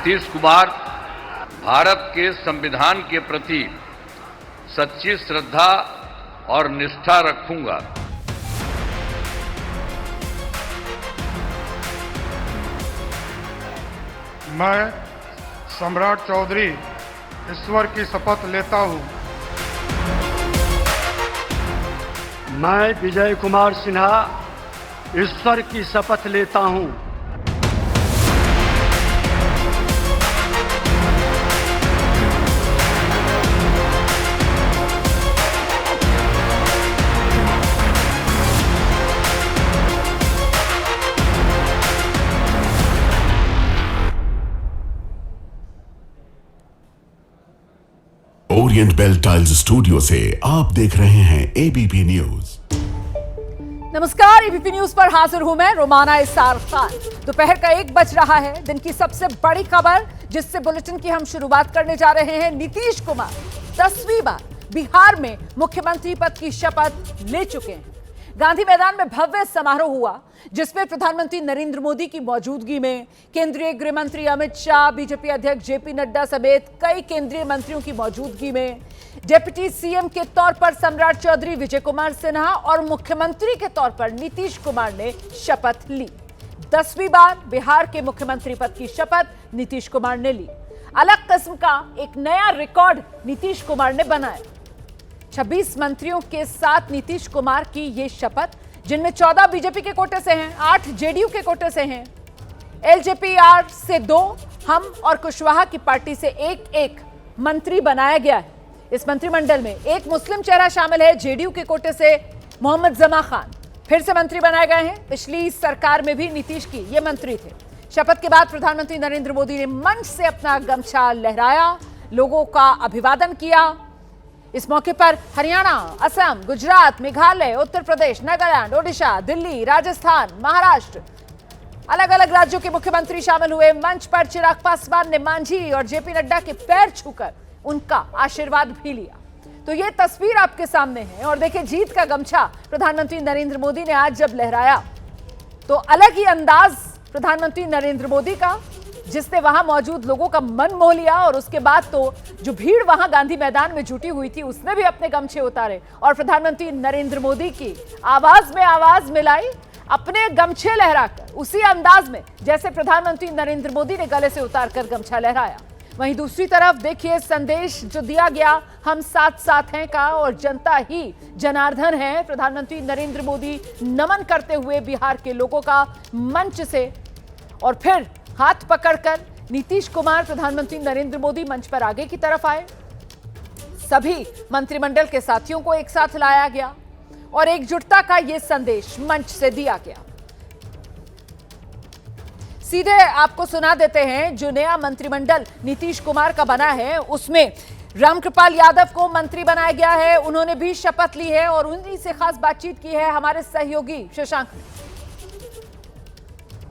नीतीश कुमार भारत के संविधान के प्रति सच्ची श्रद्धा और निष्ठा रखूंगा। मैं सम्राट चौधरी ईश्वर की शपथ लेता हूं। मैं विजय कुमार सिन्हा ईश्वर की शपथ लेता हूं। ओरिएंट बेल टाइल्स स्टूडियो से आप देख रहे हैं एबीपी न्यूज। नमस्कार, एबीपी न्यूज पर हाजिर हूं मैं रोमाना इसार खान। दोपहर का 1 बज रहा है। दिन की सबसे बड़ी खबर जिससे बुलेटिन की हम शुरुआत करने जा रहे हैं। नीतीश कुमार 10वीं बार बिहार में मुख्यमंत्री पद की शपथ ले चुके हैं। गांधी मैदान में भव्य समारोह हुआ जिसमें प्रधानमंत्री नरेंद्र मोदी की मौजूदगी में केंद्रीय गृह मंत्री अमित शाह, बीजेपी अध्यक्ष जेपी नड्डा समेत कई केंद्रीय मंत्रियों की मौजूदगी में डिप्टी सीएम के तौर पर सम्राट चौधरी, विजय कुमार सिन्हा और मुख्यमंत्री के तौर पर नीतीश कुमार ने शपथ ली। 10वीं बार बिहार के मुख्यमंत्री पद की शपथ नीतीश कुमार ने ली। अलग किस्म का एक नया रिकॉर्ड नीतीश कुमार ने बनाया। 26 मंत्रियों के साथ नीतीश कुमार की ये शपथ, जिनमें 14 बीजेपी के कोटे से हैं, 8 जेडीयू के कोटे से हैं, एलजेपीआर से 2, हम और कुशवाहा की पार्टी से एक मंत्री बनाया गया है। इस मंत्रिमंडल में एक मुस्लिम चेहरा शामिल है। जेडीयू के कोटे से मोहम्मद जमा खान फिर से मंत्री बनाए गए हैं। पिछली सरकार में भी नीतीश की ये मंत्री थे। शपथ के बाद प्रधानमंत्री नरेंद्र मोदी ने मंच से अपना गमछा लहराया, लोगों का अभिवादन किया। इस मौके पर हरियाणा, असम, गुजरात, मेघालय, उत्तर प्रदेश, नागालैंड, ओडिशा, दिल्ली, राजस्थान, महाराष्ट्र, अलग अलग राज्यों के मुख्यमंत्री शामिल हुए। मंच पर चिराग पासवान ने मांझी और जेपी नड्डा के पैर छूकर उनका आशीर्वाद भी लिया। तो ये तस्वीर आपके सामने है और देखिए, जीत का गमछा प्रधानमंत्री नरेंद्र मोदी ने आज जब लहराया तो अलग ही अंदाज प्रधानमंत्री नरेंद्र मोदी का, जिसने वहां मौजूद लोगों का मन मोह लिया। और उसके बाद तो जो भीड़ वहां गांधी मैदान में जुटी हुई थी उसने भी अपने गमछे उतारे और प्रधानमंत्री नरेंद्र मोदी की आवाज में आवाज मिलाई, अपने गमछे लहराकर उसी अंदाज में जैसे प्रधानमंत्री नरेंद्र मोदी ने गले से उतारकर गमछा लहराया। वहीं दूसरी तरफ देखिए, संदेश जो दिया गया हम साथ साथ हैं का, और जनता ही जनार्दन है। प्रधानमंत्री नरेंद्र मोदी नमन करते हुए बिहार के लोगों का मंच से, और फिर हाथ पकड़कर नीतीश कुमार, प्रधानमंत्री नरेंद्र मोदी मंच पर आगे की तरफ आए। सभी मंत्रिमंडल के साथियों को एक साथ लाया गया और एकजुटता का यह संदेश मंच से दिया गया। सीधे आपको सुना देते हैं, जो नया मंत्रिमंडल नीतीश कुमार का बना है उसमें रामकृपाल यादव को मंत्री बनाया गया है। उन्होंने भी शपथ ली है और उन्हीं से खास बातचीत की है हमारे सहयोगी शशांक ने।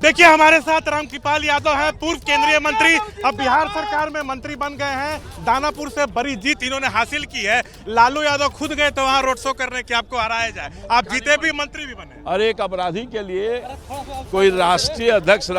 देखिए, हमारे साथ रामकृपाल यादव हैं, पूर्व केंद्रीय मंत्री, अब बिहार सरकार में मंत्री बन गए हैं। दानापुर से बड़ी जीत इन्होंने हासिल की है। लालू यादव खुद गए तो वहां रोड शो करने कि आपको हराया जाए। आप जीते भी, मंत्री भी बने। और एक अपराधी के लिए कोई राष्ट्रीय अध्यक्ष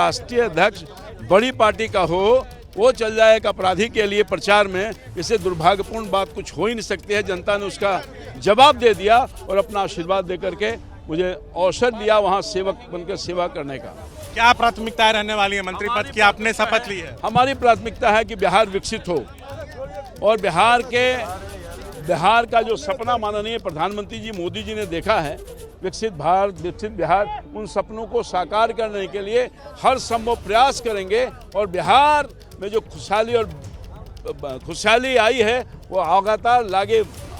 बड़ी पार्टी का हो, वो चल जाए एक अपराधी के लिए प्रचार में, इससे दुर्भाग्यपूर्ण बात कुछ हो ही नहीं सकती है। जनता ने उसका जवाब दे दिया और अपना आशीर्वाद दे करके मुझे अवसर दिया वहाँ सेवक बनकर सेवा करने का। क्या प्राथमिकताएं रहने वाली है मंत्री पद की? आपने शपथ ली है। हमारी प्राथमिकता है कि बिहार विकसित हो और बिहार का जो सपना माननीय प्रधानमंत्री जी मोदी जी ने देखा है, विकसित भारत, विकसित बिहार, उन सपनों को साकार करने के लिए हर संभव प्रयास करेंगे। और बिहार में जो खुशहाली आई है वो लगातार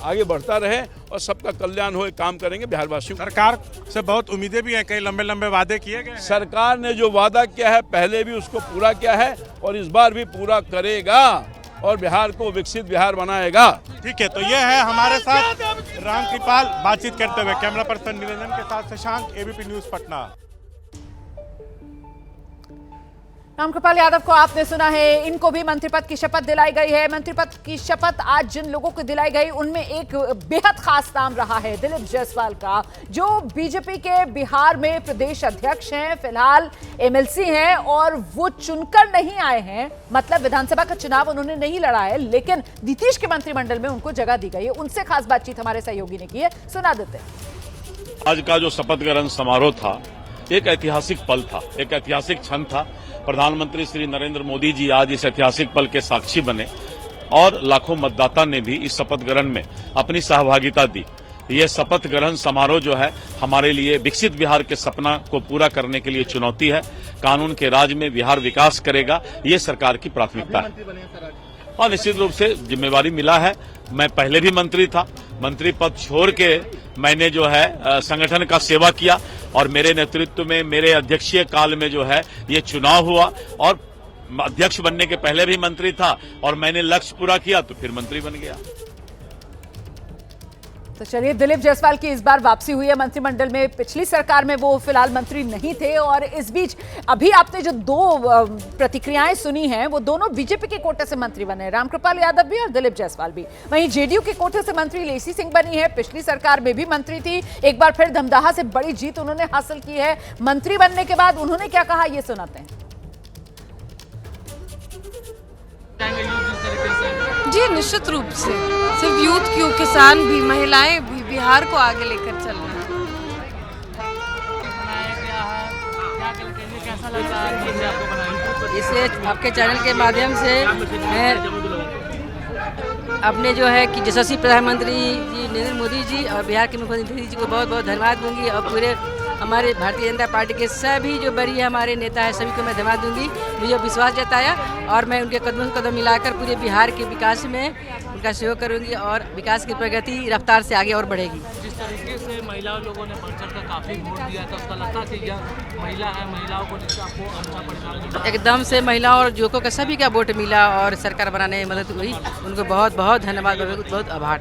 आगे बढ़ता रहे और सबका कल्याण हो, काम करेंगे बिहार वासियों। सरकार से बहुत उम्मीदें भी हैं, कई लंबे लंबे वादे किए गए। सरकार ने जो वादा किया है पहले भी उसको पूरा किया है और इस बार भी पूरा करेगा और बिहार को विकसित बिहार बनाएगा। ठीक है, तो ये है हमारे साथ रामकृपाल बातचीत करते हुए। कैमरा पर्सन निरंजन के साथ शशांक, एबीपी न्यूज पटना। रामकृपाल यादव को आपने सुना है, इनको भी मंत्री पद की शपथ दिलाई गई है। मंत्री पद की शपथ आज जिन लोगों को दिलाई गई उनमें एक बेहद खास नाम रहा है दिलीप जायसवाल का, जो बीजेपी के बिहार में प्रदेश अध्यक्ष हैं, फिलहाल एमएलसी हैं और वो चुनकर नहीं आए हैं, मतलब विधानसभा का चुनाव उन्होंने नहीं लड़ा है, लेकिन नीतीश के मंत्रिमंडल में उनको जगह दी गई है। उनसे खास बातचीत हमारे सहयोगी ने की है, सुना देते हैं। आज का जो शपथ ग्रहण समारोह था एक ऐतिहासिक पल था, एक ऐतिहासिक क्षण था। प्रधानमंत्री श्री नरेंद्र मोदी जी आज इस ऐतिहासिक पल के साक्षी बने और लाखों मतदाता ने भी इस शपथ ग्रहण में अपनी सहभागिता दी। ये शपथ ग्रहण समारोह जो है हमारे लिए विकसित बिहार के सपना को पूरा करने के लिए चुनौती है। कानून के राज में बिहार विकास करेगा, ये सरकार की प्राथमिकता है और निश्चित रूप से जिम्मेवारी मिला है। मैं पहले भी मंत्री था, मंत्री पद छोड़ के मैंने जो है संगठन का सेवा किया और मेरे नेतृत्व में मेरे अध्यक्षीय काल में जो है ये चुनाव हुआ और अध्यक्ष बनने के पहले भी मंत्री था और मैंने लक्ष्य पूरा किया तो फिर मंत्री बन गया। तो चलिए, दिलीप जायसवाल की इस बार वापसी हुई है मंत्रिमंडल में। पिछली सरकार में वो फिलहाल मंत्री नहीं थे और इस बीच अभी आपने जो दो प्रतिक्रियाएं सुनी हैं वो दोनों बीजेपी के कोटे से मंत्री बने, रामकृपाल यादव भी और दिलीप जायसवाल भी। वहीं जेडीयू के कोटे से मंत्री लेसी सिंह बनी है, पिछली सरकार में भी मंत्री थी, एक बार फिर धमदाहा से बड़ी जीत उन्होंने हासिल की है। मंत्री बनने के बाद उन्होंने क्या कहा, ये सुनाते हैं। जी निश्चित रूप से, सिर्फ यूथ क्यों, किसान भी, महिलाएं भी, बिहार को आगे लेकर चलना है। इसे आपके चैनल के माध्यम से मैं अपने जो है कि यशस्वी प्रधानमंत्री जी नरेंद्र मोदी जी और बिहार के मुख्यमंत्री जी को बहुत बहुत धन्यवाद दूंगी और पूरे हमारे भारतीय जनता पार्टी के सभी जो बड़ी हमारे नेता है सभी को मैं धन्यवाद दूंगी। मुझे विश्वास जताया और मैं उनके कदमों से कदम मिलाकर पूरे बिहार के विकास में उनका सहयोग करूंगी और विकास की प्रगति रफ्तार से आगे और बढ़ेगी। जिस तरीके से महिला लोगों ने बढ़ चढ़कर काफी वोट दिया तो उसका लगता है कि यह महिला है, महिलाओं को आपको अच्छा परिचालन एकदम से महिलाओं और युवकों का सभी का वोट मिला और सरकार बनाने में मदद हुई, उनको बहुत बहुत धन्यवाद, बहुत आभार।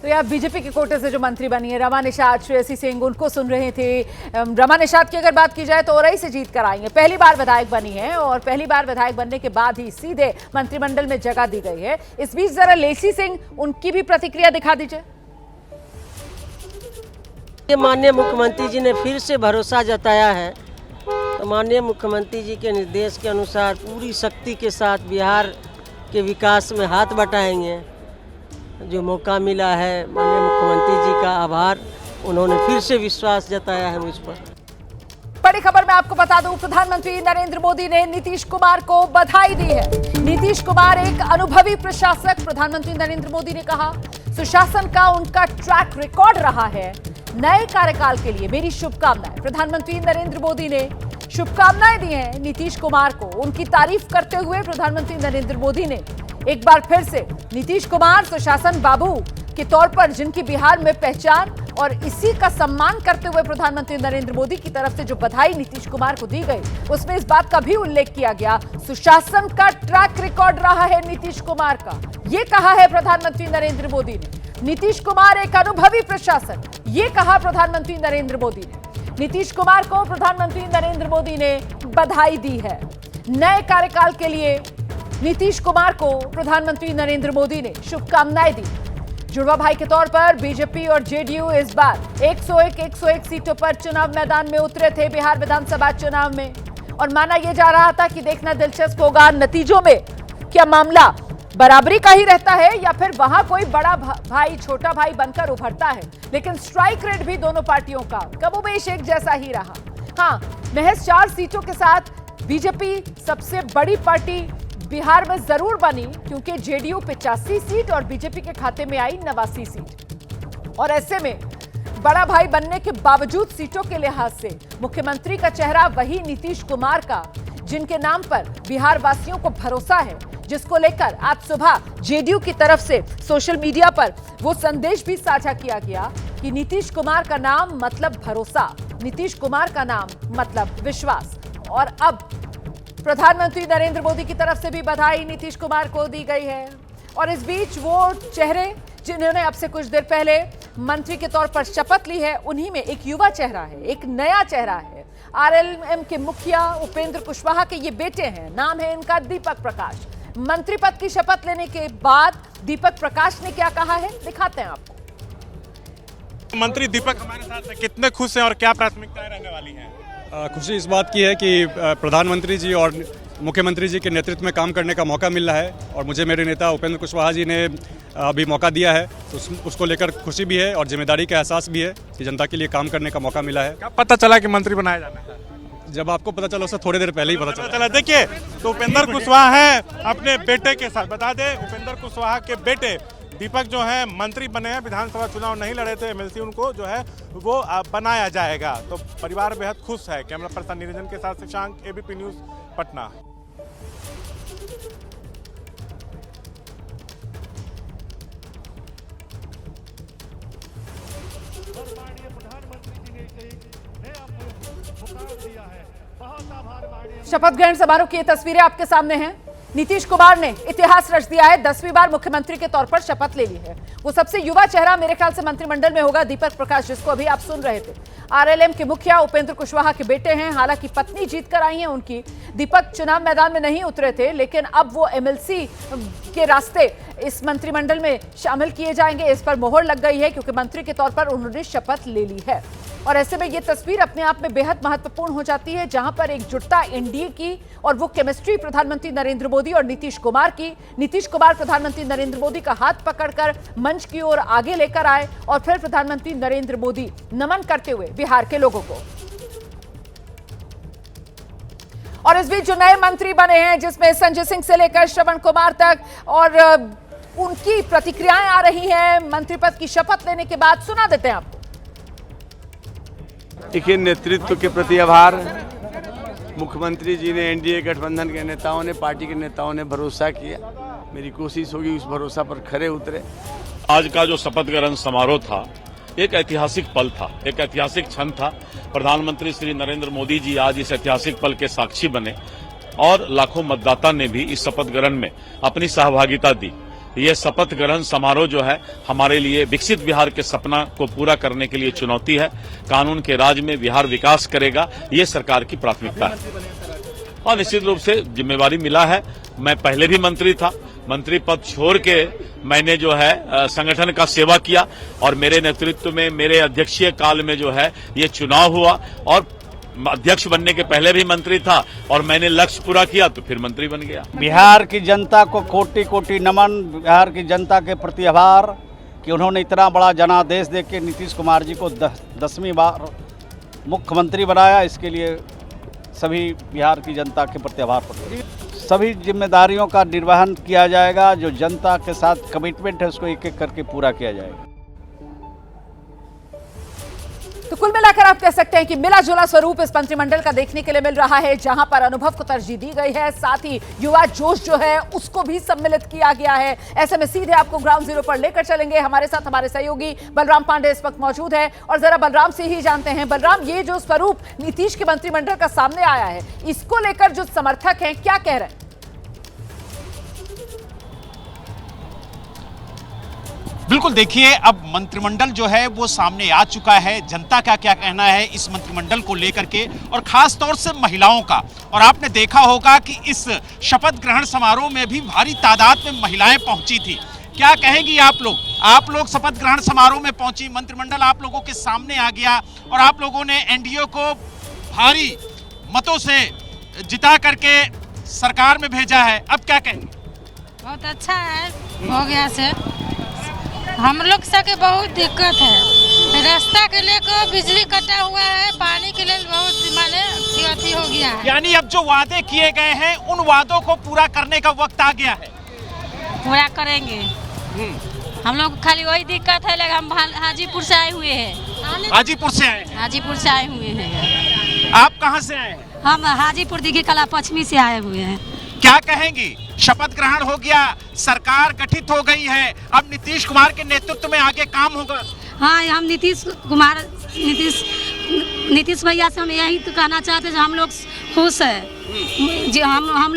तो यार बीजेपी के कोटे से जो मंत्री बनी है रमा निषाद, श्रेयसी सिंह, उनको सुन रहे थे। रमा निषाद की अगर बात की जाए तो औरई से जीत कर आई है, पहली बार विधायक बनी है और पहली बार विधायक बनने के बाद ही सीधे मंत्रिमंडल में जगह दी गई है। इस बीच जरा लेसी सिंह, उनकी भी प्रतिक्रिया दिखा दीजिए। माननीय मुख्यमंत्री जी ने फिर से भरोसा जताया है तो माननीय मुख्यमंत्री जी के निर्देश के अनुसार पूरी शक्ति के साथ बिहार के विकास में हाथ बटाएंगे। जो मौका मिला है माननीय मुख्यमंत्री जी का आभार, उन्होंने फिर से विश्वास जताया है मुझ पर। बड़ी खबर मैं आपको बता दूं, प्रधानमंत्री नरेंद्र मोदी ने नीतीश कुमार को बधाई दी है। नीतीश कुमार एक अनुभवी प्रशासक, प्रधानमंत्री नरेंद्र मोदी ने कहा सुशासन का उनका ट्रैक रिकॉर्ड रहा है। नए कार्यकाल के लिए मेरी शुभकामनाएं। प्रधानमंत्री नरेंद्र मोदी ने शुभकामनाएं दी हैं नीतीश कुमार को। उनकी तारीफ करते हुए प्रधानमंत्री नरेंद्र मोदी ने एक बार फिर से नीतीश कुमार सुशासन बाबू के तौर पर जिनकी बिहार में पहचान और इसी का सम्मान करते हुए प्रधानमंत्री नरेंद्र मोदी की तरफ से जो बधाई नीतीश कुमार को दी गई उसमें इस बात का भी उल्लेख किया गया सुशासन का ट्रैक रिकॉर्ड रहा है नीतीश कुमार का। ये कहा है प्रधानमंत्री नरेंद्र मोदी ने। नीतीश कुमार एक अनुभवी प्रशासक, ये कहा प्रधानमंत्री नरेंद्र मोदी ने। नीतीश कुमार को प्रधानमंत्री नरेंद्र मोदी ने बधाई दी है। नए कार्यकाल के लिए नीतीश कुमार को प्रधानमंत्री नरेंद्र मोदी ने शुभकामनाएं दी। जुड़वा भाई के तौर पर बीजेपी और जेडीयू इस बार 101 सीटों पर चुनाव मैदान में उतरे थे बिहार विधानसभा चुनाव में और माना यह जा रहा था कि देखना दिलचस्प होगा नतीजों में क्या मामला बराबरी का ही रहता है या फिर वहां कोई बड़ा भाई छोटा भाई बनकर उभरता है। लेकिन स्ट्राइक रेट भी दोनों पार्टियों का कमोबेश एक जैसा ही रहा। हाँ, महज 4 सीटों के साथ बीजेपी सबसे बड़ी पार्टी बिहार में जरूर बनी क्योंकि जेडीयू 85 सीट और बीजेपी के खाते में आई 89 सीट। और ऐसे में बड़ा भाई बनने के बावजूद सीटों के लिहाज से मुख्यमंत्री का चेहरा वही नीतीश कुमार का जिनके नाम पर बिहार वासियों को भरोसा है, जिसको लेकर आज सुबह जेडीयू की तरफ से सोशल मीडिया पर वो संदेश भी साझा किया गया कि नीतीश कुमार का नाम मतलब भरोसा, नीतीश कुमार का नाम मतलब विश्वास। और अब प्रधानमंत्री नरेंद्र मोदी की तरफ से भी बधाई नीतीश कुमार को दी गई है। और इस बीच वो चेहरे जिन्होंने अब से कुछ देर पहले मंत्री के तौर पर शपथ ली है, उन्हीं में एक युवा चेहरा है, एक नया चेहरा है। आरएलएम के मुखिया उपेंद्र कुशवाहा के ये बेटे हैं। नाम है इनका दीपक प्रकाश। मंत्री पद की शपथ लेने के बाद दीपक प्रकाश ने क्या कहा है, दिखाते हैं आपको। मंत्री दीपक हमारे साथ हैं, कितने खुश हैं और क्या प्राथमिकताएं रहने वाली हैं? खुशी इस बात की है कि प्रधानमंत्री जी और मुख्यमंत्री जी के नेतृत्व में काम करने का मौका मिल रहा है और मुझे मेरे नेता उपेंद्र कुशवाहा जी ने अभी मौका दिया है, तो उसको लेकर खुशी भी है और जिम्मेदारी का एहसास भी है कि जनता के लिए काम करने का मौका मिला है। कब पता चला कि मंत्री बनाया जाना है? जब आपको पता चला उससे थोड़ी देर पहले ही पता चला। देखिए, तो उपेंद्र कुशवाहा हैं अपने बेटे के साथ। बता दें, उपेंद्र कुशवाहा के बेटे दीपक जो है मंत्री बने हैं, विधानसभा चुनाव नहीं लड़े थे, एमएलसी उनको जो है वो बनाया जाएगा। तो परिवार बेहद खुश है। कैमरा पर्सन निरंजन के साथ शशांक, एबीपी न्यूज, पटना। शपथ ग्रहण समारोह की ये तस्वीरें आपके सामने हैं। नीतीश कुमार ने इतिहास रच दिया है, 10वीं बार मुख्यमंत्री के तौर पर शपथ ले ली है। वो सबसे युवा चेहरा मेरे ख्याल से मंत्रिमंडल में होगा, दीपक प्रकाश, जिसको अभी आप सुन रहे थे। आरएलएम के मुखिया उपेंद्र कुशवाहा के बेटे हैं। हालांकि पत्नी जीत कर आई हैं उनकी। दीपक चुनाव मैदान में नहीं उतरे थे, लेकिन अब वो एमएलसी के रास्ते इस मंत्रिमंडल में शामिल किए जाएंगे। इस पर मोहर लग गई है क्योंकि मंत्री के तौर पर उन्होंने शपथ ले ली है। और ऐसे में ये तस्वीर अपने आप में बेहद महत्वपूर्ण हो जाती है, जहां पर एकजुटता एनडीए की और वो केमिस्ट्री प्रधानमंत्री नरेंद्र मोदी और नीतीश कुमार की। नीतीश कुमार प्रधानमंत्री नरेंद्र मोदी का हाथ पकड़कर मंच की ओर आगे लेकर आए और फिर प्रधानमंत्री नरेंद्र मोदी नमन करते हुए बिहार के लोगों को। और इस बीच जो नए मंत्री बने हैं, जिसमें संजय सिंह से लेकर श्रवण कुमार तक, और उनकी प्रतिक्रियाएं आ रही हैं मंत्री पद की शपथ लेने के बाद, सुना देते हैं आपको। देखिए, नेतृत्व के प्रति आभार। मुख्यमंत्री जी ने, एनडीए गठबंधन के नेताओं ने, पार्टी के नेताओं ने भरोसा किया। मेरी कोशिश होगी उस भरोसा पर खरे उतरे। आज का जो शपथ ग्रहण समारोह था, एक ऐतिहासिक पल था, एक ऐतिहासिक क्षण था। प्रधानमंत्री श्री नरेंद्र मोदी जी आज इस ऐतिहासिक पल के साक्षी बने और लाखों मतदाता ने भी इस शपथ ग्रहण में अपनी सहभागिता दी। ये शपथ ग्रहण समारोह जो है हमारे लिए विकसित बिहार के सपना को पूरा करने के लिए चुनौती है। कानून के राज में बिहार विकास करेगा, ये सरकार की प्राथमिकता है। और निश्चित रूप से जिम्मेवारी मिला है। मैं पहले भी मंत्री था, मंत्री पद छोड़ के मैंने जो है संगठन का सेवा किया और मेरे नेतृत्व में, मेरे अध्यक्षीय काल में जो है ये चुनाव हुआ और अध्यक्ष बनने के पहले भी मंत्री था और मैंने लक्ष्य पूरा किया तो फिर मंत्री बन गया। बिहार की जनता को कोटि कोटि नमन, बिहार की जनता के प्रति आभार कि उन्होंने इतना बड़ा जनादेश देके नीतीश कुमार जी को 10वीं बार मुख्यमंत्री बनाया। इसके लिए सभी बिहार की जनता के प्रति आभार प्रकट करते। सभी जिम्मेदारियों का निर्वहन किया जाएगा, जो जनता के साथ कमिटमेंट है उसको एक एक करके पूरा किया जाएगा। तो कुल मिलाकर आप कह सकते हैं कि मिला जुला स्वरूप इस मंत्रिमंडल का देखने के लिए मिल रहा है, जहां पर अनुभव को तरजीह दी गई है, साथ ही युवा जोश जो है उसको भी सम्मिलित किया गया है। ऐसे में सीधे आपको ग्राउंड जीरो पर लेकर चलेंगे। हमारे साथ हमारे सहयोगी बलराम पांडे इस वक्त मौजूद है और जरा बलराम से ही जानते हैं। बलराम, ये जो स्वरूप नीतीश के मंत्रिमंडल का सामने आया है, इसको लेकर जो समर्थक हैं क्या कह रहे हैं? बिल्कुल, देखिए, अब मंत्रिमंडल जो है वो सामने आ चुका है। जनता का क्या कहना है इस मंत्रिमंडल को लेकर के, और खास तौर से महिलाओं का। और आपने देखा होगा कि इस शपथ ग्रहण समारोह में भी भारी तादाद में महिलाएं पहुंची थी। क्या कहेंगी आप लोग? आप लोग शपथ ग्रहण समारोह में पहुंची, मंत्रिमंडल आप लोगों के सामने आ गया और आप लोगों ने एनडीए को भारी मतों से जिता करके सरकार में भेजा है। अब क्या कहेंगे? बहुत अच्छा है, हो गया से हम लोग सबके बहुत दिक्कत है। रास्ता के लेकर बिजली कटा हुआ है, पानी के लिए बहुत माने अथी हो गया है। यानी अब जो वादे किए गए हैं उन वादों को पूरा करने का वक्त आ गया है। पूरा करेंगे। हम लोग खाली वही दिक्कत है, लेकिन हम हाजीपुर से आए हुए हैं। हाजीपुर से आए? हाजीपुर से आए हुए हैं। आप कहाँ से आए हैं? हम हाजीपुर दिघी कला पश्चिमी से आए हुए हैं। क्या कहेंगी? शपथ ग्रहण हो गया, सरकार गठित हो गई है, अब नीतीश कुमार के नेतृत्व में आगे काम होगा। हाँ, हम नीतीश भैया से हम यही तो कहना चाहते हैं, हम लोग खुश है जी। हम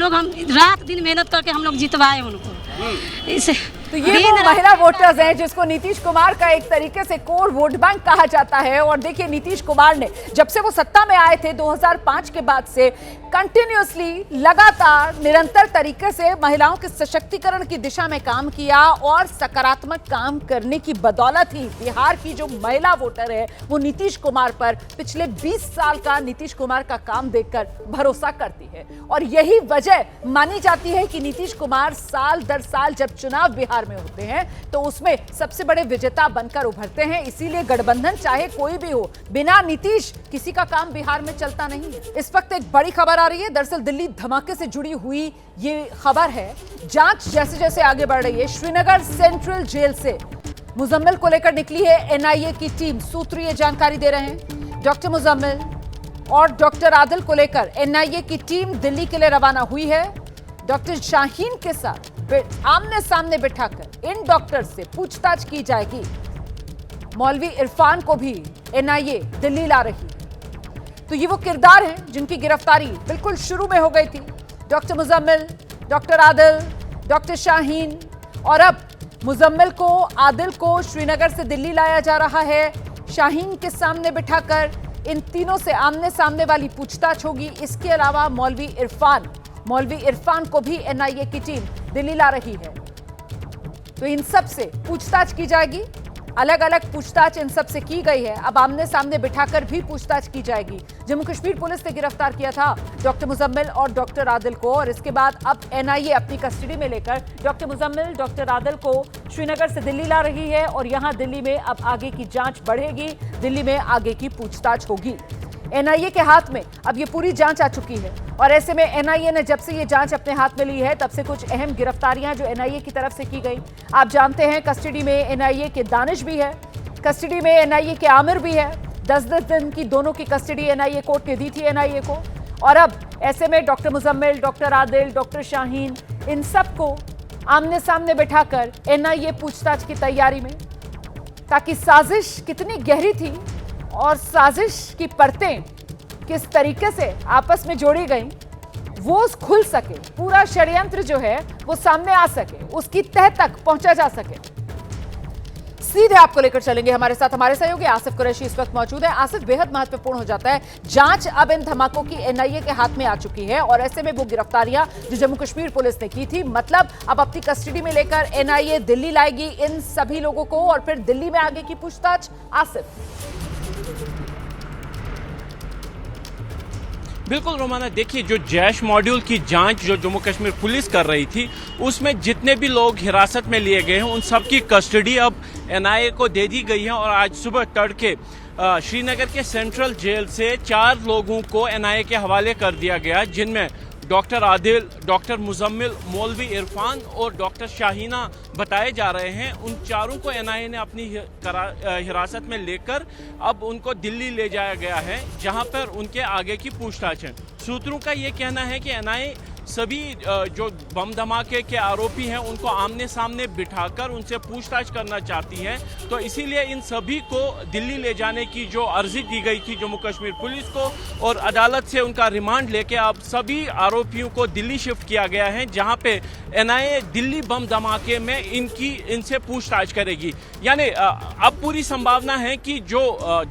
रात दिन मेहनत करके हम लोग जितवाए उनको। इसे तो ये वो महिला वोटर्स हैं जिसको नीतीश कुमार का एक तरीके से कोर वोट बैंक कहा जाता है। और देखिए नीतीश कुमार ने जब से वो सत्ता में आए थे 2005 के बाद से कंटिन्यूअसली लगातार निरंतर तरीके से महिलाओं के सशक्तिकरण की दिशा में काम किया और सकारात्मक काम करने की बदौलत ही बिहार की जो महिला वोटर है वो नीतीश कुमार पर पिछले 20 साल का नीतीश कुमार का काम देखकर भरोसा करती है। और यही वजह मानी जाती है कि नीतीश कुमार साल दर साल जब चुनाव बिहार में होते हैं तो उसमें सबसे बड़े विजेता बनकर उभरते हैं। इसीलिए गठबंधन चाहे कोई भी हो, बिना नीतीश किसी का काम बिहार में चलता नहीं है। इस वक्त एक बड़ी खबर आ रही है। दरअसल दिल्ली धमाके से जुड़ी हुई ये खबर है। जांच जैसे जैसे आगे बढ़ रही है, श्रीनगर सेंट्रल जेल से मुजम्मिल को लेकर निकली है एनआईए की टीम। सूत्र ये जानकारी दे रहे हैं डॉक्टर मुजम्मिल और डॉक्टर आदिल को लेकर एनआईए की टीम दिल्ली के लिए रवाना हुई है। डॉक्टर शाहीन के साथ आमने सामने बिठाकर इन डॉक्टर से पूछताछ की जाएगी। मौलवी इरफान को भी एनआईए दिल्ली ला रही है। तो ये वो किरदार हैं जिनकी गिरफ्तारी बिल्कुल शुरू में हो गई थी। Doctor Muzammil, doctor Adil, doctor Shaheen और अब मुजम्मिल को, आदिल को श्रीनगर से दिल्ली लाया जा रहा है। शाहीन के सामने बिठाकर इन तीनों से आमने सामने वाली पूछताछ होगी। इसके अलावा मौलवी इरफान को भी एनआईए की टीम दिल्ली ला रही है। तो इन सब से पूछताछ की जाएगी। अलग अलग पूछताछ इन सब से की गई है। अब आमने सामने बिठाकर भी पूछताछ की जाएगी। जम्मू कश्मीर पुलिस ने गिरफ्तार किया था डॉक्टर मुजम्मिल और डॉक्टर आदिल को और इसके बाद अब एनआईए अपनी कस्टडी में लेकर डॉक्टर मुजम्मिल, डॉक्टर आदिल को श्रीनगर से दिल्ली ला रही है और यहां दिल्ली में अब आगे की जांच बढ़ेगी। दिल्ली में आगे की पूछताछ होगी। एनआईए के हाथ में अब ये पूरी जांच आ चुकी है और ऐसे में एनआईए ने जब से ये जांच अपने हाथ में ली है तब से कुछ अहम गिरफ्तारियां जो एनआईए की तरफ से की गई। आप जानते हैं कस्टडी में एनआईए के दानिश भी है, कस्टडी में एनआईए के आमिर भी है। 10-10 दिन की दोनों की कस्टडी एनआईए कोर्ट ने दी थी एनआईए को। और अब ऐसे में doctor Muzammil, doctor Adil, doctor Shaheen, इन सबको आमने सामने बिठाकर एनआईए पूछताछ की तैयारी में, ताकि साजिश कितनी गहरी थी और साजिश की परतें किस तरीके से आपस में जोड़ी गई वो खुल सके, पूरा षड्यंत्र जो है वो सामने आ सके, उसकी तह तक पहुंचा जा सके। सीधे आपको लेकर चलेंगे हमारे साथ हमारे सहयोगी आसिफ कुरैशी इस वक्त मौजूद है। आसिफ, बेहद महत्वपूर्ण हो जाता है, जांच अब इन धमाकों की एनआईए के हाथ में आ चुकी है और ऐसे में वो गिरफ्तारियां जो जम्मू कश्मीर पुलिस ने की थी, मतलब अब अपनी कस्टडी में लेकर एनआईए दिल्ली लाएगी इन सभी लोगों को और फिर दिल्ली में आगे की पूछताछ। आसिफ। बिल्कुल रोमाना, देखिए जो जैश मॉड्यूल की जांच जो जम्मू कश्मीर पुलिस कर रही थी उसमें जितने भी लोग हिरासत में लिए गए हैं उन सबकी कस्टडी अब एनआईए को दे दी गई है और आज सुबह तड़के श्रीनगर के सेंट्रल जेल से 4 लोगों को एनआईए के हवाले कर दिया गया, जिनमें डॉक्टर आदिल, डॉक्टर मुजम्मिल, मौलवी इरफान और डॉक्टर शाहीना बताए जा रहे हैं। उन चारों को एनआईए ने अपनी हिरासत में लेकर अब उनको दिल्ली ले जाया गया है, जहां पर उनके आगे की पूछताछ है। सूत्रों का ये कहना है कि एनआईए सभी जो बम धमाके के आरोपी हैं उनको आमने सामने बिठाकर उनसे पूछताछ करना चाहती है, तो इसीलिए इन सभी को दिल्ली ले जाने की जो अर्जी दी गई थी जम्मू कश्मीर पुलिस को और अदालत से उनका रिमांड लेके अब सभी आरोपियों को दिल्ली शिफ्ट किया गया है, जहां पे एनआईए दिल्ली बम धमाके में इनसे पूछताछ करेगी। यानी अब पूरी संभावना है कि जो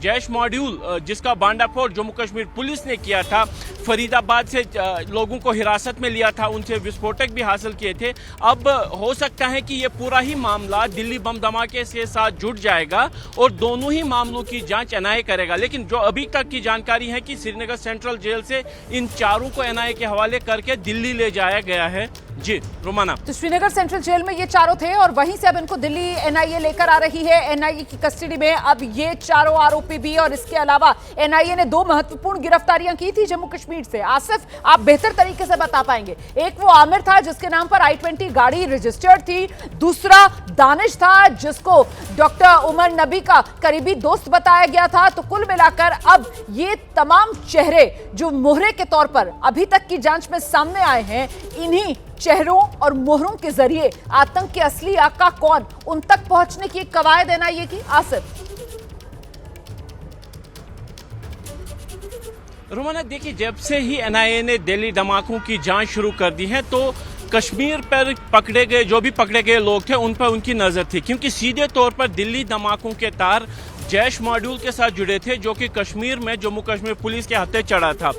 जैश मॉड्यूल जिसका बांडाफोड़ जम्मू कश्मीर पुलिस ने किया था, फरीदाबाद से लोगों को हिरासत में लिया था, उनसे विस्फोटक भी हासिल किए थे, अब हो सकता है कि ये पूरा ही मामला दिल्ली बम धमाके के साथ जुड़ जाएगा और दोनों ही मामलों की जांच एनआईए करेगा। लेकिन जो अभी तक की जानकारी है कि श्रीनगर सेंट्रल जेल से इन चारों को एनआईए के हवाले करके दिल्ली ले जाया गया है। जी रोमाना, तो श्रीनगर सेंट्रल जेल में ये चारों थे और वहीं से अब इनको दिल्ली एनआईए लेकर आ रही है। एनआईए की कस्टडी में अब ये चारों आरोपी भी और इसके अलावा एनआईए ने 2 महत्वपूर्ण गिरफ्तारियां की थी जम्मू कश्मीर से। आसिफ, आप बेहतर तरीके से बता पाएंगे, एक वो आमिर था जिसके नाम पर I-20 गाड़ी रजिस्टर्ड थी, दूसरा दानिश था जिसको डॉक्टर उमर नबी का करीबी दोस्त बताया गया था। तो कुल मिलाकर अब ये तमाम चेहरे जो मोहरे के तौर पर अभी तक की जांच में सामने आए हैं, इन्हीं चेहरों और मोहरों के जरिए आतंक के असली आका कौन, उन तक पहुंचने की कवायद एनआईए की। आसिफ। रोमाना, देखिए जब से ही एनआईए ने दिल्ली धमाकों की जांच शुरू कर दी है तो कश्मीर पर पकड़े गए जो भी पकड़े गए लोग थे उन पर उनकी नज़र थी, क्योंकि सीधे तौर पर दिल्ली धमाकों के तार जैश मॉड्यूल के साथ जुड़े थे, जो कि कश्मीर में जम्मू कश्मीर पुलिस के हाथे चढ़ा था।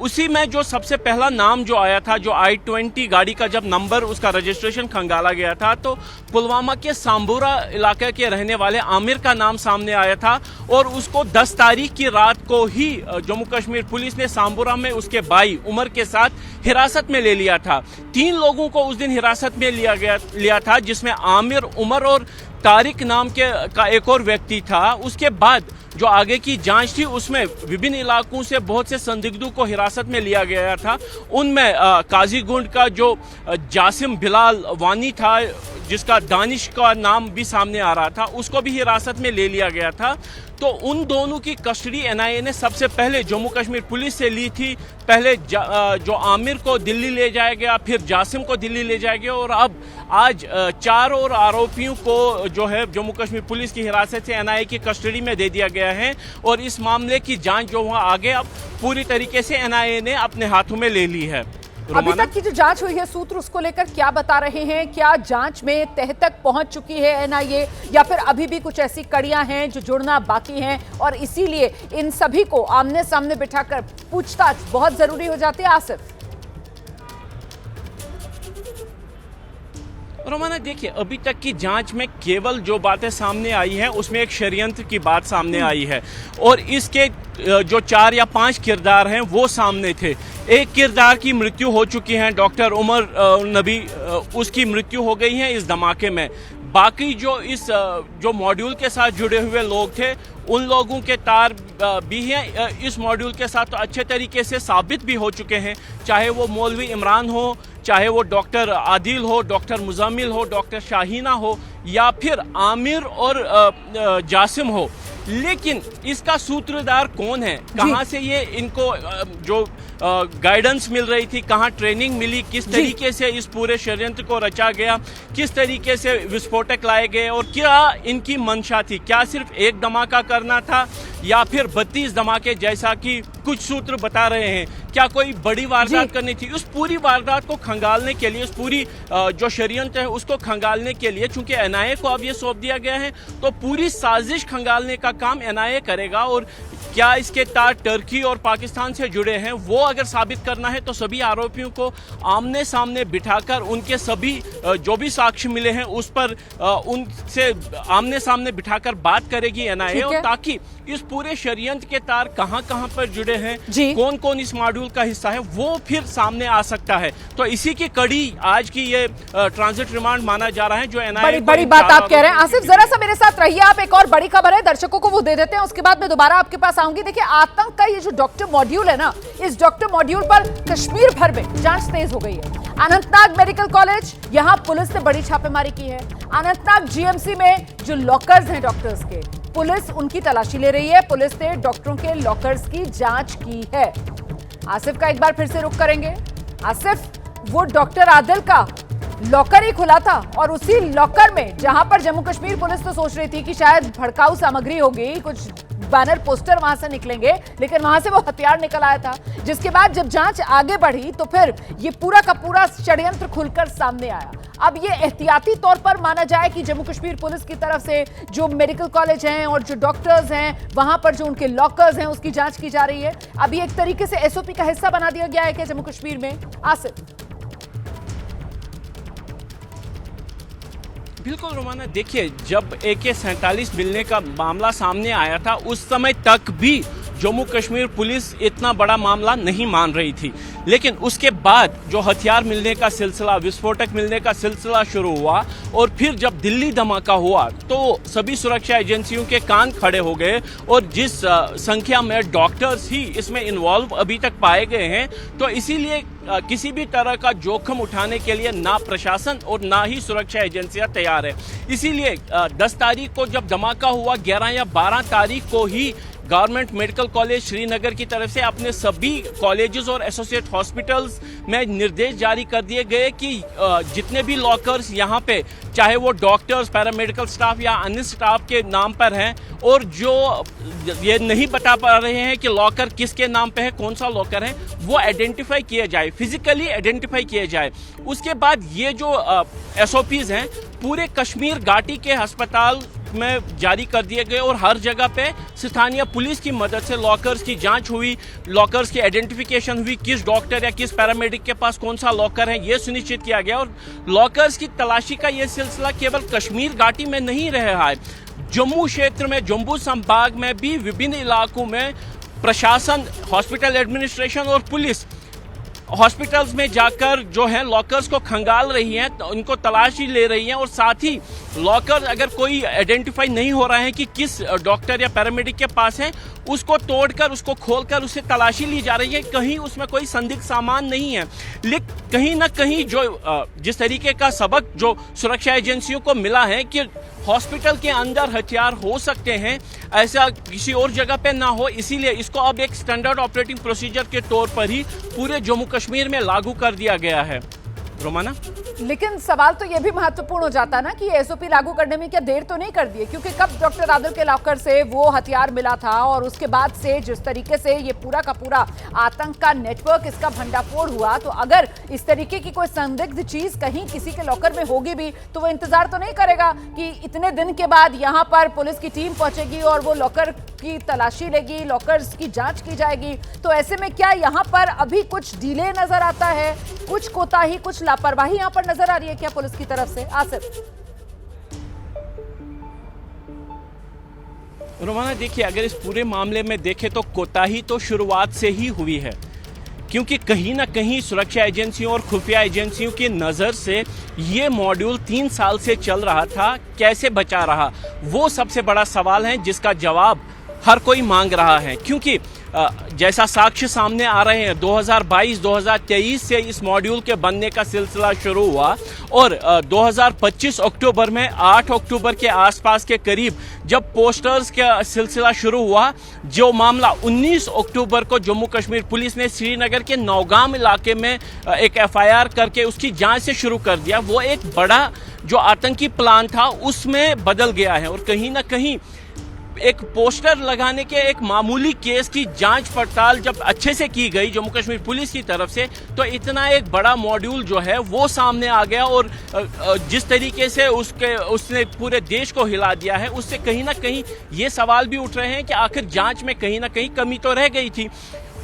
उसी में जो सबसे पहला नाम जो आया था, जो I-20 गाड़ी का जब नंबर उसका रजिस्ट्रेशन खंगाला गया था, तो पुलवामा के सांबूरा इलाके के रहने वाले आमिर का नाम सामने आया था और उसको 10 तारीख की रात को ही जम्मू कश्मीर पुलिस ने सांबूरा में उसके भाई उमर के साथ हिरासत में ले लिया था। 3 लोगों को उस दिन हिरासत में लिया था, जिसमें आमिर, उमर और तारिक नाम का एक और व्यक्ति था। उसके बाद जो आगे की जांच थी उसमें विभिन्न इलाकों से बहुत से संदिग्धों को हिरासत में लिया गया था। उनमें काजीगुंड का जो जासिम बिलाल वानी था, जिसका दानिश का नाम भी सामने आ रहा था, उसको भी हिरासत में ले लिया गया था। तो उन दोनों की कस्टडी एनआईए ने सबसे पहले जम्मू कश्मीर पुलिस से ली थी। पहले जो आमिर को दिल्ली ले जाया गया, फिर जासिम को दिल्ली ले जाया गया और अब आज 4 और आरोपियों को जो है जम्मू कश्मीर पुलिस की हिरासत से एनआईए की कस्टडी में दे दिया गया है और इस मामले की जांच जो वहाँ आगे अब पूरी तरीके से एनआईए ने अपने हाथों में ले ली है। अभी तक की जो जांच हुई है, सूत्र उसको लेकर क्या बता रहे हैं? क्या जांच में तह तक पहुंच चुकी है एनआईए, या फिर अभी भी कुछ ऐसी कड़ियां हैं जो जुड़ना बाकी हैं और इसीलिए इन सभी को आमने सामने बिठाकर पूछताछ बहुत जरूरी हो जाती है? आसिफ, रोमाना देखिए, अभी तक की जांच में केवल जो बातें सामने आई हैं उसमें एक षड्यंत्र की बात सामने आई है और इसके जो 4 या 5 किरदार हैं वो सामने थे। एक किरदार की मृत्यु हो चुकी है, डॉक्टर उमर नबी, उसकी मृत्यु हो गई है इस धमाके में। बाकी जो मॉड्यूल के साथ जुड़े हुए लोग थे उन लोगों के तार भी हैं इस मॉड्यूल के साथ, तो अच्छे तरीके से साबित भी हो चुके हैं, चाहे वो मौलवी इमरान हो, चाहे वो डॉक्टर आदिल हो, डॉक्टर मुजम्मिल हो, डॉक्टर शाहीना हो या फिर आमिर और जासिम हो। लेकिन इसका सूत्रधार कौन है, कहां से ये इनको जो गाइडेंस मिल रही थी, कहां ट्रेनिंग मिली, किस तरीके से इस पूरे षड्यंत्र को रचा गया, किस तरीके से विस्फोटक लाए गए और क्या इनकी मंशा थी? क्या सिर्फ एक धमाका करना था या फिर 32 धमाके जैसा कि कुछ सूत्र बता रहे हैं? क्या कोई बड़ी वारदात करनी थी? उस पूरी वारदात को खंगालने के लिए, उस पूरी जो षड्यंत्र है उसको खंगालने के लिए, चूंकि एनआईए को अब ये सौंप दिया गया है, तो पूरी साजिश खंगालने का काम एनआईए करेगा। और क्या इसके तार टर्की और पाकिस्तान से जुड़े हैं, वो अगर साबित करना है तो सभी आरोपियों को आमने सामने बिठाकर उनके सभी जो भी साक्ष्य मिले हैं उस पर उनसे आमने सामने बिठाकर बात करेगी एनआईए, और ताकि इस पूरे षड्यंत्र के तार कहां कहां पर जुड़े हैं, कौन कौन इस मॉड्यूल का हिस्सा है, वो फिर सामने आ सकता है। तो इसी की कड़ी आज की ये ट्रांजिट रिमांड माना जा रहा है जो एनआईए। बड़ी बात आप कह रहे हैं। आसिफ, जरा सा मेरे साथ रहिए आप, एक और बड़ी खबर है, दर्शकों को वो दे देते हैं, उसके बाद मैं दोबारा आपके पास आऊंगी। देखिए, आतंक का ये जो डॉक्टर मॉड्यूल है ना, इस डॉक्टर मॉड्यूल पर कश्मीर भर में जांच तेज हो गई है। अनंतनाग मेडिकल कॉलेज, यहां पुलिस ने बड़ी छापेमारी की है। अनंतनाग जीएमसी में जो लॉकर्स हैं डॉक्टर्स के, पुलिस उनकी तलाशी ले रही है। पुलिस ने डॉक्टरों के लॉकर्स की जांच की है। आसिफ का एक बार फिर से रुख करेंगे। आसिफ, वो डॉक्टर आदिल का लॉकर ही खुला था और उसी लॉकर में, जहां पर जम्मू कश्मीर पुलिस तो सोच रही थी कि शायद भड़काऊ सामग्री होगी, कुछ बैनर पोस्टर वहां से निकलेंगे, लेकिन वहां से वो हथियार निकल आया था। जिसके बाद जब जांच आगे बढ़ी तो फिर ये पूरा का पूरा षड्यंत्र खुलकर सामने आया। अब ये एहतियाती तौर पर माना जाए कि जम्मू कश्मीर पुलिस की तरफ से जो मेडिकल कॉलेज हैं और जो डॉक्टर्स हैं वहां पर जो उनके लॉकर्स हैं उसकी जांच की जा रही है। अभी एक तरीके से एसओपी का हिस्सा बना दिया गया है क्या जम्मू कश्मीर में? आसिफ, बिल्कुल रोमाना, देखिए, जब AK-47 मिलने का मामला सामने आया था उस समय तक भी जम्मू कश्मीर पुलिस इतना बड़ा मामला नहीं मान रही थी, लेकिन उसके बाद जो हथियार मिलने का सिलसिला, विस्फोटक मिलने का सिलसिला शुरू हुआ और फिर जब दिल्ली धमाका हुआ तो सभी सुरक्षा एजेंसियों के कान खड़े हो गए और जिस संख्या में डॉक्टर्स ही इसमें इन्वॉल्व अभी तक पाए गए हैं, तो इसीलिए किसी भी तरह का जोखिम उठाने के लिए ना प्रशासन और ना ही सुरक्षा एजेंसियां तैयार है। इसीलिए 10 तारीख को जब धमाका हुआ, 11 या 12 तारीख को ही गवर्नमेंट मेडिकल कॉलेज श्रीनगर की तरफ से अपने सभी कॉलेजेस और एसोसिएट हॉस्पिटल्स में निर्देश जारी कर दिए गए कि जितने भी लॉकर्स यहाँ पे, चाहे वो डॉक्टर्स, पैरामेडिकल स्टाफ या अन्य स्टाफ के नाम पर हैं, और जो ये नहीं बता पा रहे हैं कि लॉकर किसके नाम पे है, कौन सा लॉकर है, वो आइडेंटिफाई किया जाए, फिजिकली आइडेंटिफाई किया जाए। उसके बाद ये जो SOPs हैं पूरे कश्मीर घाटी के अस्पताल में जारी कर दिए गए और हर जगह पे स्थानीय पुलिस की मदद से लॉकर्स की जांच हुई, लॉकर्स की आइडेंटिफिकेशन हुई, किस डॉक्टर या किस पैरामेडिक के पास कौन सा लॉकर है ये सुनिश्चित किया गया। और लॉकर्स की तलाशी का ये सिलसिला केवल कश्मीर घाटी में नहीं रहा है, जम्मू क्षेत्र में, जम्मू संभाग में भी विभिन्न इलाकों में प्रशासन, हॉस्पिटल एडमिनिस्ट्रेशन और पुलिस हॉस्पिटल्स में जाकर जो है लॉकर्स को खंगाल रही हैं, तो उनको तलाशी ले रही हैं। और साथ ही लॉकर अगर कोई आइडेंटिफाई नहीं हो रहा है कि किस डॉक्टर या पैरामेडिक के पास है, उसको तोड़कर, उसको खोलकर उससे तलाशी ली जा रही है, कहीं उसमें कोई संदिग्ध सामान नहीं है। लेकिन कहीं ना कहीं जो जिस तरीके का सबक जो सुरक्षा एजेंसियों को मिला है कि हॉस्पिटल के अंदर हथियार हो सकते हैं, ऐसा किसी और जगह पे ना हो, इसीलिए इसको अब एक स्टैंडर्ड ऑपरेटिंग प्रोसीजर के तौर पर ही पूरे जम्मू कश्मीर में लागू कर दिया गया है। रोमाना, लेकिन सवाल तो यह भी महत्वपूर्ण हो जाता ना कि SOP लागू करने में क्या देर तो नहीं कर दी है, क्योंकि कब डॉक्टर आदिल के लॉकर से वो हथियार मिला था और उसके बाद से जिस तरीके से ये पूरा का पूरा आतंक का नेटवर्क, इसका भंडाफोड़ हुआ, तो अगर इस तरीके की कोई संदिग्ध चीज कहीं किसी के लॉकर में होगी भी तो वो इंतजार तो नहीं करेगा कि इतने दिन के बाद यहाँ पर पुलिस की टीम पहुंचेगी और वो लॉकर की तलाशी लेगी, लॉकर्स की जांच की जाएगी। तो ऐसे में क्या यहाँ पर अभी कुछ डिले नजर आता है, कुछ कोताही, कुछ लापरवाही यहाँ पर नजर आ रही है क्या पुलिस की तरफ से? आसिफ, रोमाना देखिए, अगर इस पूरे मामले में देखें तो कोताही तो शुरुआत से ही हुई है, क्योंकि कहीं ना कहीं सुरक्षा एजेंसियों और खुफिया एजेंसियों की नज़र से ये मॉड्यूल 3 साल से चल रहा था, कैसे बचा रहा, वो सबसे बड़ा सवाल है जिसका जवाब हर कोई मांग रहा है। क्योंकि जैसा साक्ष्य सामने आ रहे हैं, 2022-2023 से इस मॉड्यूल के बनने का सिलसिला शुरू हुआ और 2025 अक्टूबर में 8 अक्टूबर के आसपास के करीब जब पोस्टर्स का सिलसिला शुरू हुआ, जो मामला 19 अक्टूबर को जम्मू कश्मीर पुलिस ने श्रीनगर के नौगाम इलाके में एक FIR करके उसकी जांच से शुरू कर दिया, वो एक बड़ा जो आतंकी प्लान था उसमें बदल गया है। और कहीं ना कहीं एक पोस्टर लगाने के एक मामूली केस की जांच पड़ताल जब अच्छे से की गई जम्मू कश्मीर पुलिस की तरफ से, तो इतना एक बड़ा मॉड्यूल जो है वो सामने आ गया और जिस तरीके से उसने पूरे देश को हिला दिया है, उससे कहीं ना कहीं ये सवाल भी उठ रहे हैं कि आखिर जांच में कहीं ना कहीं कमी तो रह गई थी।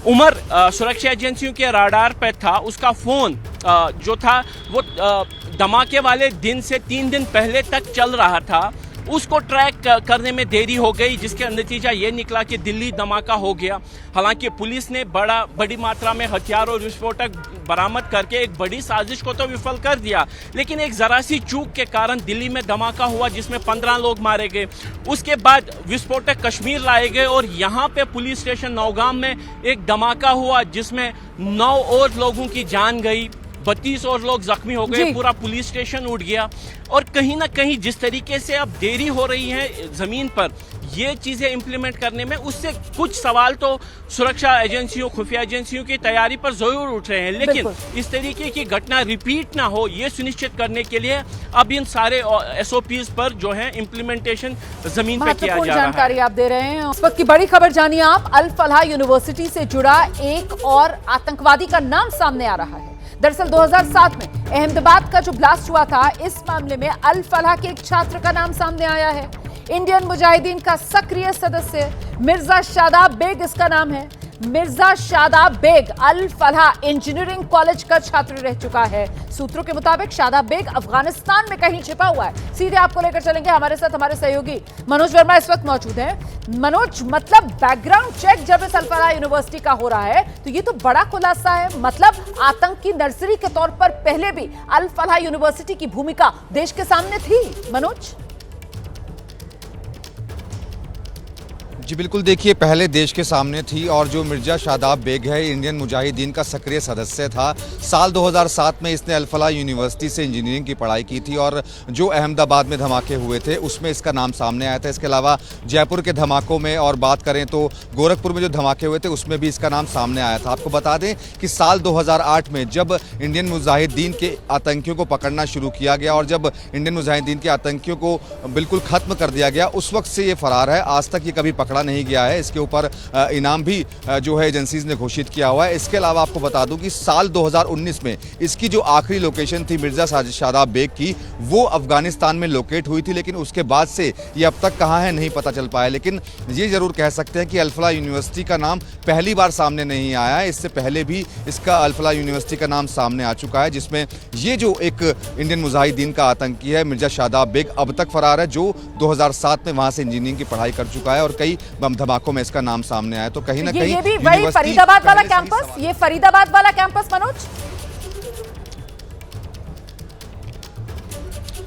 उमर सुरक्षा एजेंसियों के राडार पे था, उसका फोन जो था वो धमाके वाले दिन से 3 दिन पहले तक चल रहा था, उसको ट्रैक करने में देरी हो गई, जिसका नतीजा ये निकला कि दिल्ली धमाका हो गया। हालांकि पुलिस ने बड़ी मात्रा में हथियार और विस्फोटक बरामद करके एक बड़ी साजिश को तो विफल कर दिया, लेकिन एक जरा सी चूक के कारण दिल्ली में धमाका हुआ जिसमें 15 लोग मारे गए। उसके बाद विस्फोटक कश्मीर लाए गए और यहाँ पे पुलिस स्टेशन नौगाम में एक धमाका हुआ जिसमें 9 और लोगों की जान गई, 32 और लोग जख्मी हो गए, पूरा पुलिस स्टेशन उठ गया। और कहीं ना कहीं जिस तरीके से अब देरी हो रही है जमीन पर ये चीजें इंप्लीमेंट करने में, उससे कुछ सवाल तो सुरक्षा एजेंसियों, खुफिया एजेंसियों की तैयारी पर जरूर उठ रहे हैं, लेकिन इस तरीके की घटना रिपीट ना हो ये सुनिश्चित करने के लिए अब इन सारे SOPs पर जो है इम्प्लीमेंटेशन जमीन पे किया जा रहा है। जानकारी आप दे रहे हैं। इस वक्त की बड़ी खबर जानिए आप, अल फलाह यूनिवर्सिटी से जुड़ा एक और आतंकवादी का नाम सामने आ रहा है। दरअसल 2007 में अहमदाबाद का जो ब्लास्ट हुआ था, इस मामले में अल फलाह के एक छात्र का नाम सामने आया है। इंडियन मुजाहिदीन का सक्रिय सदस्य मिर्जा शादाब बेग इसका नाम है। मिर्जा शादाब बेग अल फलाह इंजीनियरिंग कॉलेज का छात्र रह चुका है। सूत्रों के मुताबिक शादाब बेग अफगानिस्तान में कहीं छिपा हुआ है। सीधे आपको लेकर चलेंगे, हमारे साथ हमारे सहयोगी मनोज वर्मा इस वक्त मौजूद हैं। मनोज, मतलब बैकग्राउंड चेक जब इस अल फलाह यूनिवर्सिटी का हो रहा है तो ये तो बड़ा खुलासा है, मतलब आतंक की नर्सरी के तौर पर पहले भी अल फलाह यूनिवर्सिटी की भूमिका देश के सामने थी। मनोज, जी बिल्कुल, देखिए पहले देश के सामने थी और जो मिर्जा शादाब बेग है इंडियन मुजाहिदीन का सक्रिय सदस्य था। साल 2007 में इसने अल फलाह यूनिवर्सिटी से इंजीनियरिंग की पढ़ाई की थी और जो अहमदाबाद में धमाके हुए थे उसमें इसका नाम सामने आया था। इसके अलावा जयपुर के धमाकों में और बात करें तो गोरखपुर में जो धमाके हुए थे उसमें भी इसका नाम सामने आया था। आपको बता दें कि साल 2008 में जब इंडियन मुजाहिदीन के आतंकियों को पकड़ना शुरू किया गया और जब इंडियन मुजाहिदीन के आतंकियों को बिल्कुल ख़त्म कर दिया गया, उस वक्त से ये फरार है। आज तक ये कभी पकड़ा नहीं गया है। इसके ऊपर इनाम भी जो है एजेंसीज ने घोषित किया हुआ है। इसके अलावा आपको बता दूं कि साल 2019 में इसकी जो आखिरी लोकेशन थी मिर्जा शादाब बेग की, वो अफगानिस्तान में लोकेट हुई थी, लेकिन उसके बाद से ये अब तक कहाँ है नहीं पता चल पाया। लेकिन ये जरूर कह सकते हैं कि अल फलाह यूनिवर्सिटी का नाम पहली बार सामने नहीं आया है। इससे पहले भी इसका अल फलाह यूनिवर्सिटी का नाम सामने आ चुका है, जिसमें ये जो एक इंडियन मुजाहिदीन का आतंकी है मिर्जा शादाब बेग अब तक फरार है, जो 2007 में वहां से इंजीनियरिंग की पढ़ाई कर चुका है और कई बम धमाकों में इसका नाम सामने आया। तो कहीं ना कहीं ये भी वही फरीदाबाद वाला कैंपस, ये फरीदाबाद वाला कैंपस मनोज।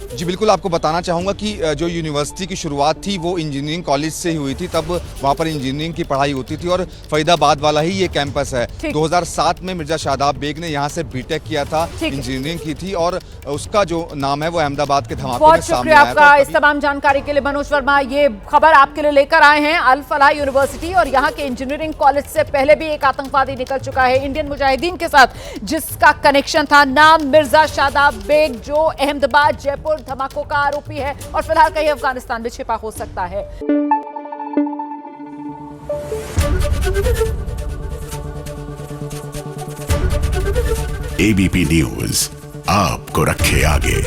जी बिल्कुल, आपको बताना चाहूँगा कि जो यूनिवर्सिटी की शुरुआत थी वो इंजीनियरिंग कॉलेज से ही हुई थी। तब वहाँ पर इंजीनियरिंग की पढ़ाई होती थी और फरीदाबाद वाला ही ये कैंपस है। 2007 में मिर्जा शादाब बेग ने यहाँ से बीटेक किया था, इंजीनियरिंग की थी और उसका जो नाम है वो अहमदाबाद के धमाकों में सामने आया था। आपका इस तमाम जानकारी के लिए मनोज वर्मा। ये खबर आपके लिए लेकर आए हैं अल फलाह यूनिवर्सिटी और यहाँ के इंजीनियरिंग कॉलेज से पहले भी एक आतंकवादी निकल चुका है इंडियन मुजाहिदीन के साथ, जिसका कनेक्शन था। नाम मिर्जा शादाब बेग, जो अहमदाबाद जयपुर धमाकों का आरोपी है और फिलहाल कहीं अफगानिस्तान में छिपा हो सकता है। एबीपी न्यूज आपको रखे आगे।